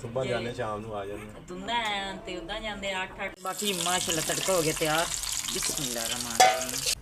ਸੁਬਾ ਜਾਣੇ ਸ਼ਾਮ ਨੂੰ ਆ ਜਾਂਦੇ ਤੁੰਦਾ ਤੇ ਉਦਾਂ ਜਾਂਦੇ 8-8 ਬਾਕੀ ਮਾਸ਼ਾਅੱਲਾ ਤੜਕਾ ਹੋ ਗਿਆ ਤਿਆਰ। ਬਿਸਮਿल्लाह रहमान रहीम।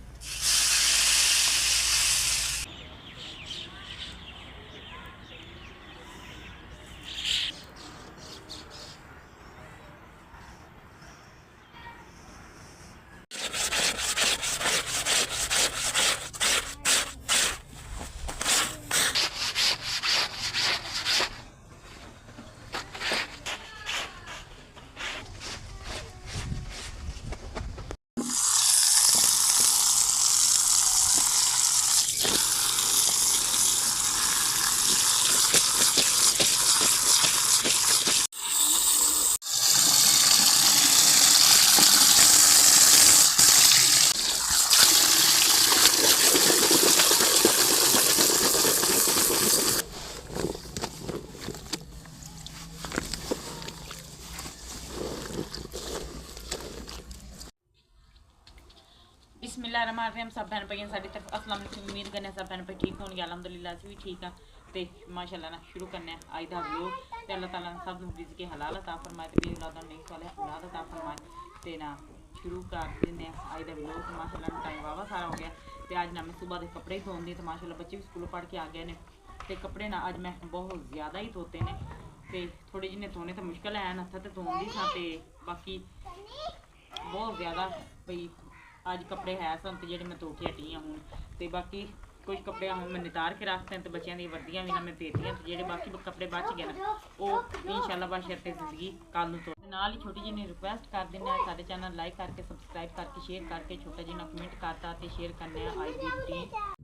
बिस्मिल्लाहिर्रहमानिर्रहीम। सब बहन भाइयों साड़ी तरफ अस्सलाम वालेकुम। उम्मीद करने सब बहन भाई ठीक होंगे। अलहमदुलिल्लाह असीं भी ठीक हाँ। तो माशाअल्लाह ना शुरू करने अज का व्लॉग। तो अल्लाह ताला ने सब रिज़्क़ के हलाल अता फरमाए तो बेऔलादा नेक साले औलाद अता फरमाए। तो ना शुरू कर दें अज का व्लॉग। तो माशाअल्लाह टाइम वावा सारा हो गया। तो अज ना मैं सुबह के कपड़े धोन दी। तो माशाअल्लाह बच्चे भी स्कूलों पढ़ के आ गए हैं। तो कपड़े ना अज मैं बहुत ज़्यादा ही धोते हैं। तो थोड़े जिन्हें धोने तो मुश्किल है हत्था तो धोन दी सा। बाकी बहुत ज़्यादा भई अज कपड़े है सन तो जे मैं धो के हटी हाँ हूँ। तो बाकी कुछ कपड़े हूँ मैं नितार के रखते हैं। तो बच्चों दी वर्दियाँ भी ना मैं देती तो जे बाकी कपड़े बच गए ना वो इंशाअल्लाह बशरते ज़िंदगी कल तो नाल ही छोटी जी रिक्वेस्ट कर दें सारे चैनल लाइक करके सबसक्राइब करके शेयर करके छोटा जी कमेंट करता तो शेयर करने आज की रूटीन।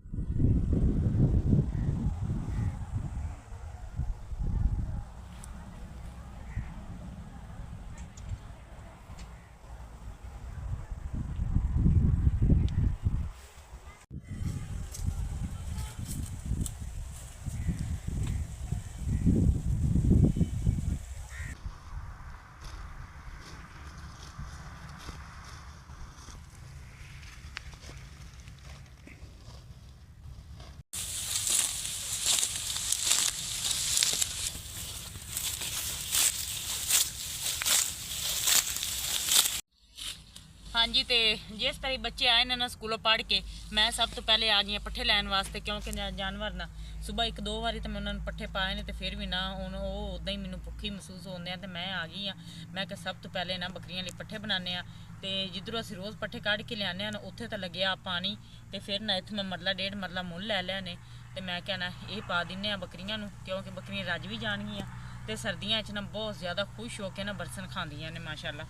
हाँ जी। तो जिस तरह बच्चे आए ना स्कूलों पढ़ के मैं सब तो पहले आ गई पट्ठे लैन वास्ते क्योंकि जानवर ना सुबह एक दो बारी तो मैं उन्होंने पट्ठे पाए ने तो फिर भी ना हूँ वो उदा ही मैनू भुखी महसूस होंदे हैं। तो मैं आ गई हाँ। मैं सब तो पहले ना बकरियां लिए पट्ठे बनाने तो जिधरों असीं रोज़ पट्ठे कढ़ के लियाने ना उत्थे तो लगे पानी। तो फिर ना इत्थे मैं मरला डेढ़ मरला मुल लै लिया ने। तो मैं क्या ना ये पा दिन्ने बकरियां नूं क्योंकि बकरियां रज भी जाणगियां। तो सर्दियां च ना बहुत ज़्यादा खुश होकर ना बरसन खांदियां ने माशाअल्लाह।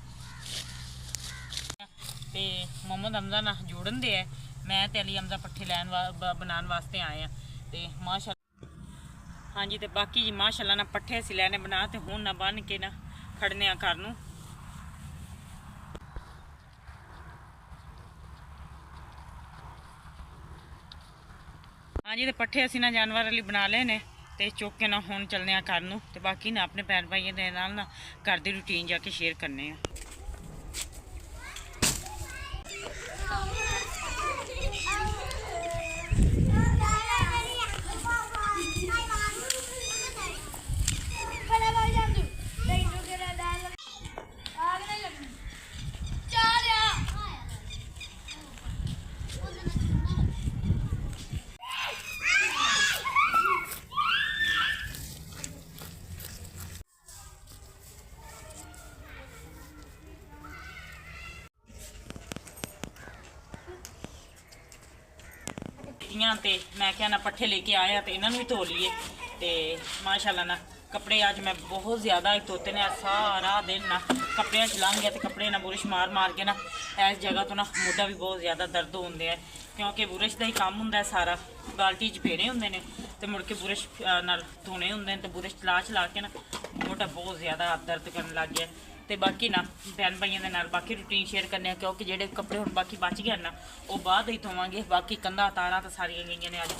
तो मोहम्मद हमजा ना जोड़न दे है मैं तो अली हमजा पट्ठे लैन बनाने वास्ते आए हैं। तो माशाअल्लाह हाँ जी। तो बाकी जी माशाअल्लाह ना पट्ठे असीं लैने बना तो हुण ना बन के ना खड़ने घर नूं। हाँ जी। तो पट्ठे असीं ना जानवर लिए बना ले ने तो चुक के ना हुण चलने घर नूं। तो बाकी ना अपने भैन भाइयों दे नाल ना घर दी रूटीन जाके शेयर करने आ। तो मैं क्या ना पट्ठे लेके आया तो इन्होंने भी धो लिए। तो माशाअल्लाह ना कपड़े अज मैं बहुत ज़्यादा ही धोते ने सारा दिन ना कपड़े लंघ गया। तो कपड़े ना बुरश मार मार के ना इस जगह तो ना मोढा भी बहुत ज़्यादा दर्द होंगे है क्योंकि बुरश का ही काम होंगे सारा। बाल्टी च फेरे होंगे ने तो मुड़ के बुरश नाल धोने होंगे तो बुरश चला चला के ना मोढा बहुत ज़्यादा दर्द करने लग गया। तो बाकी ना भैन भाइयों के नाल बाकी रूटीन शेयर करने क्योंकि जेडे कपड़े हुण बाकी बच गए ना वो बाद ही धोवांगे। बाकी कंधा तारा तो सारिया गई ने अज।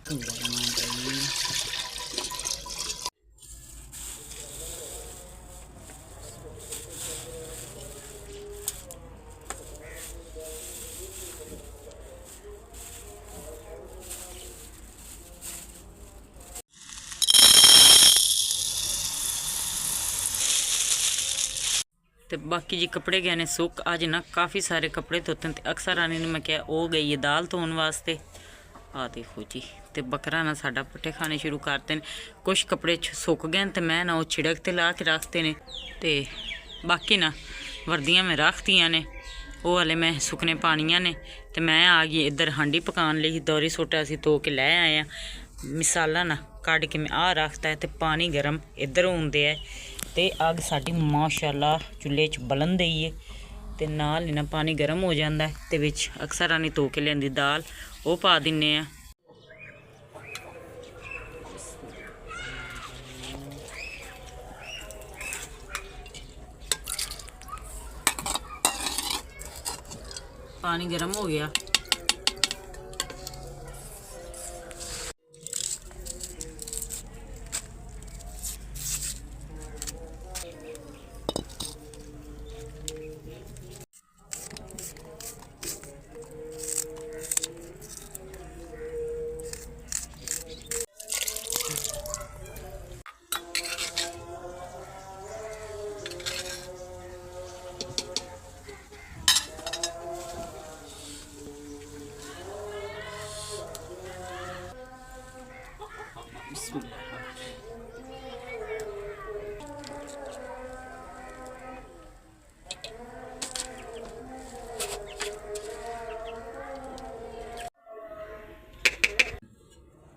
ਤੇ ਬਾਕੀ ਜੀ ਕੱਪੜੇ ਗਏ ਨੇ ਸੁੱਕ। ਅੱਜ ਨਾ ਕਾਫੀ ਸਾਰੇ ਕੱਪੜੇ ਧੋਤੇ ਤੇ ਅਕਸਰ ਰਾਣੀ ਨੇ ਮੈਂ ਕਿਹਾ ਉਹ ਗਈ ਹੈ ਦਾਲ ਧੋਣ ਵਾਸਤੇ। ਆ ਦੇਖੋ ਜੀ, ਤੇ ਬੱਕਰਾ ਨਾ ਸਾਡਾ ਪੱਠੇ ਖਾਣੇ ਸ਼ੁਰੂ ਕਰਤੇ ਨੇ। ਕੁਛ ਕੱਪੜੇ ਸੁੱਕ ਗਏ ਤੇ ਮੈਂ ਨਾ ਉਹ ਛਿੜਕ ਤੇ ਲਾ ਕੇ ਰੱਖਤੇ ਨੇ, ਤੇ ਬਾਕੀ ਨਾ ਵਰਦੀਆਂ ਮੈਂ ਰੱਖਤੀਆਂ ਨੇ, ਉਹ ਹਲੇ ਮੈਂ ਸੁੱਕਣੇ ਪਾਣੀਆਂ ਨੇ। ਤੇ ਮੈਂ ਆ ਗਈ ਇੱਧਰ ਹਾਂਡੀ ਪਕਾਉਣ ਲਈ। ਦੋਰੀ ਸੋਟਾ ਅਸੀਂ ਧੋ ਕੇ ਲੈ ਆਏ ਆ। ਮਸਾਲਾ ਨਾ ਕੱਢ ਕੇ ਮੈਂ ਆ ਰੱਖਤਾ ਹੈ ਤੇ ਪਾਣੀ ਗਰਮ ਇੱਧਰ ਹੁੰਦੇ ਹੈ। ਤੇ ਅੱਗ ਸਾਡੀ ਮਾਸ਼ਾਅੱਲਾ ਚੁੱਲ੍ਹੇ 'ਚ ਬਲਣ ਦਈ ਹੈ ਤੇ ਨਾਲ ਹੀ ਨਾ ਪਾਣੀ ਗਰਮ ਹੋ ਜਾਂਦਾ ਤੇ ਵਿੱਚ ਅਕਸਰ ਰਾਣੀ ਧੋ ਕੇ ਲਿਆਂਦੀ ਦਾਲ ਉਹ ਪਾ ਦਿੰਨੇ ਆ। ਪਾਣੀ ਗਰਮ ਹੋ ਗਿਆ।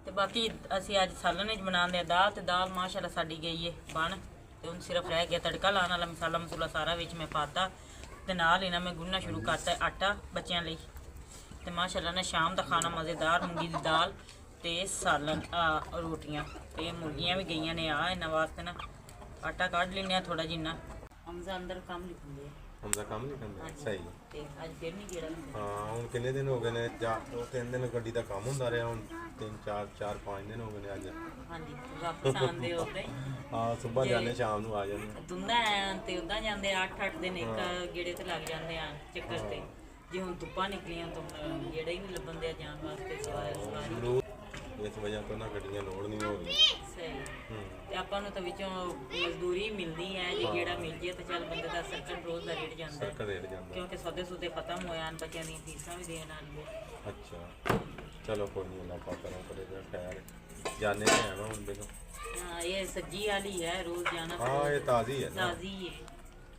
ਤੇ ਬਾਕੀ ਅਸੀਂ ਅੱਜ ਸਾਲਨ ਵਿੱਚ ਬਣਾਉਂਦੇ ਆ ਦਾਲ, ਤੇ ਦਾਲ ਮਾਸ਼ਾਅੱਲਾ ਸਾਡੀ ਗਈ ਹੈ ਬਣ। ਤੇ ਹੁਣ ਸਿਰਫ ਰਹਿ ਗਿਆ ਤੜਕਾ ਲਾਉਣ ਵਾਲਾ। ਮਸਾਲਾ ਮਸੂਲਾ ਸਾਰਾ ਵਿੱਚ ਮੈਂ ਪਾਤਾ ਤੇ ਨਾਲ ਹੀ ਨਾ ਮੈਂ ਗੁੰਨਣਾ ਸ਼ੁਰੂ ਕਰਤਾ ਆਟਾ ਬੱਚਿਆਂ ਲਈ। ਤੇ ਮਾਸ਼ਾਅੱਲਾ ਨਾ ਸ਼ਾਮ ਦਾ ਖਾਣਾ ਮਜ਼ੇਦਾਰ, ਮੂੰਗੀ ਦੀ ਦਾਲ ਤੇ ਸਾਲਨ ਰੋਟੀਆਂ। ਤੇ ਮੁਰਗੀਆਂ ਵੀ ਗਈਆਂ ਨੇ ਆ ਇਹਨਾਂ ਵਾਸਤੇ ਨਾ ਆਟਾ ਕੱਢ ਲੈਂਦੇ ਆ ਥੋੜਾ ਜਿੰਨਾ। ਹਮਜ਼ਾ ਅੰਦਰ ਕੰਮ ਲਿਖਦੇ ਆ। ਹਮਜ਼ਾ ਕੰਮ ਨਹੀਂ ਕਰਦਾ ਸਹੀ। ਤੇ ਅੱਜ ਫਿਰ ਨਹੀਂ ਜਿਹੜਾ ਹਾਂ ਹੁਣ ਕਿੰਨੇ ਦਿਨ ਹੋ ਗਏ ਨੇ? 3 ਦਿਨ ਗੱਡੀ ਦਾ ਕੰਮ ਹੁੰਦਾ ਰਿਹਾ। ਹੁਣ 4-5 ਦਿਨ ਹੋ ਗਏ ਨੇ ਅੱਜ। ਹਾਂਜੀ ਵਾਪਸ ਆਉਂਦੇ ਉਹਦੇ ਹਾਂ ਸਵੇਰ ਜਾਂਦੇ ਸ਼ਾਮ ਨੂੰ ਆ ਜਾਂਦੇ। ਦੁੰਦਾ ਤੇ ਉਦਾਂ ਜਾਂਦੇ 8-8 ਦਿਨ ਇੱਕ ਗੇੜੇ ਤੇ ਲੱਗ ਜਾਂਦੇ ਆ ਚੱਕਰ ਤੇ। ਜੇ ਹੁਣ ਧੁੱਪਾਂ ਨਿਕਲੀਆਂ ਤਾਂ ਗੇੜਾ ਹੀ ਨਹੀਂ ਲੱਭਣ ਦਿਆ ਜਾਣ ਵਾਸਤੇ ਸਵਾਰੀ। ਇਸ ਵਜ੍ਹਾ ਤੋਂ ਨਾ ਗੱਡੀਆਂ ਲੋੜ ਨਹੀਂ ਹੋ ਗਈ। ਸਹੀ। ਤੇ ਆਪਾਂ ਨੂੰ ਤਾਂ ਵਿੱਚੋਂ ਮਜ਼ਦੂਰੀ ਮਿਲਦੀ ਹੈ। ਜੇ ਗੇੜਾ ਮਿਲ ਜੇ ਤਾਂ ਚੱਲ ਬੰਦੇ ਦਾ ਸਰਕਲ ਰੋਜ਼ ਦਾ ਰੇਟ ਜਾਂਦਾ। ਸਰਕਲ ਰੇਟ ਜਾਂਦਾ ਕਿਉਂਕਿ ਸੌਦੇ ਖਤਮ ਹੋਏ ਹਨ, ਬੱਚਿਆਂ ਦੀਆਂ ਫੀਸਾਂ ਵੀ ਦੇਣ ਆਣਗੇ। ਅੱਛਾ ਚਲੋ ਕੋਈ ਨਹੀਂ, ਅੱਲਾ ਪਾਕ ਕਰਾਂ ਕਰੇਗਾ ਖੈਰ। ਜਾਣੇ ਤੇ ਹੈ ਨਾ ਹੁਣ ਦੇਖੋ। ਹਾਂ ਇਹ ਸੱਜੀ ਵਾਲੀ ਹੈ, ਰੋਜ਼ ਜਾਣਾ। ਹਾਂ ਇਹ ਤਾਜ਼ੀ ਹੈ ਨਾ, ਤਾਜ਼ੀ ਹੈ।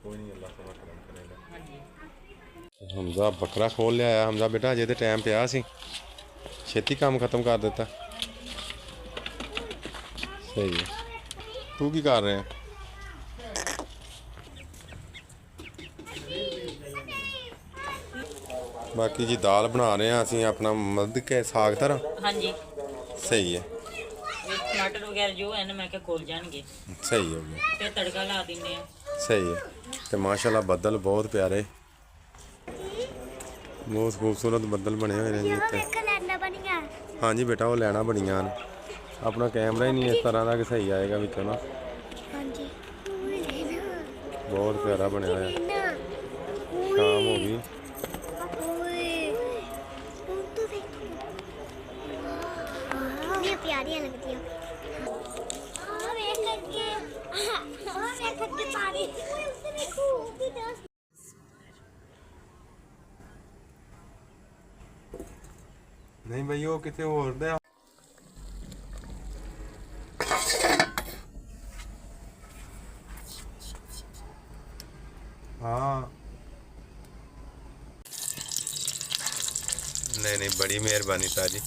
ਕੋਈ ਨਹੀਂ, ਅੱਲਾ ਪਾਕ ਕਰਾਂ ਕਰੇਗਾ। ਹਾਂਜੀ ਹਮਜ਼ਾ ਬੱਕਰਾ ਖੋਲ ਲਿਆ। ਹਮਜ਼ਾ ਬੇਟਾ ਅਜੇ ਤੇ ਟਾਈਮ ਪਿਆ ਸੀ, ਛੇਤੀ ਕੰਮ ਖਤਮ ਕਰ ਦਿੱਤਾ। ਸਹੀ ਹੈ। ਤੂੰ ਕੀ ਕਰ ਰਿਹਾ? ਬਾਕੀ ਜੀ ਦਾਲ ਬਣਾ ਰਹੇ ਹਾਂ ਅਸੀਂ ਆਪਣਾ ਮੱਧ ਕੇ ਸਾਗ ਤਰ੍ਹਾਂ। ਹਾਂਜੀ ਸਹੀ ਹੈ। ਇਹ ਟਮਾਟਰ ਵਗੈਰਾ ਜੋ ਹੈ ਨਾ ਮੈਂ ਕਿਹਾ ਖੋਲ ਜਾਣਗੇ। ਸਹੀ ਹੋ ਗਿਆ। ਤੇ ਤੜਕਾ ਲਾ ਦਿੰਦੇ ਆ। ਸਹੀ ਹੈ। ਤੇ ਮਾਸ਼ਾਅੱਲਾ ਬੱਦਲ ਬਹੁਤ ਪਿਆਰੇ, ਬਹੁਤ ਖੂਬਸੂਰਤ ਬੱਦਲ ਬਣੇ ਹੋਏ ਨੇ ਜੀ ਇੱਥੇ। ਹਾਂਜੀ ਬੇਟਾ ਉਹ ਲੈਣਾ ਬਣੀਆਂ ਨੇ। ਆਪਣਾ ਕੈਮਰਾ ਹੀ ਨਹੀਂ ਇਸ ਤਰ੍ਹਾਂ ਦਾ ਕਿ ਸਹੀ ਆਏਗਾ ਵਿੱਚੋਂ ਨਾ। ਹਾਂਜੀ ਬਹੁਤ ਪਿਆਰਾ ਬਣਿਆ ਹੋਇਆ। ਸ਼ਾਮ ਹੋ ਗਈ। प्यारियां लगती हैं। ਨਹੀਂ ਬਈ ਉਹ ਕਿਤੇ ਹੋਰ ਦਾ। हाँ नहीं बड़ी मेहरबानी ताजी,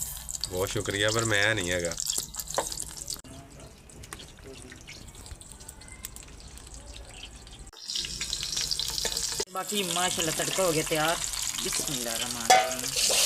बहुत शुक्रिया, पर मैं नहीं हैगा। बाकी माशाल्लाह तड़का हो गया तैयार। बिस्मिल्लाह रहमान रहीम।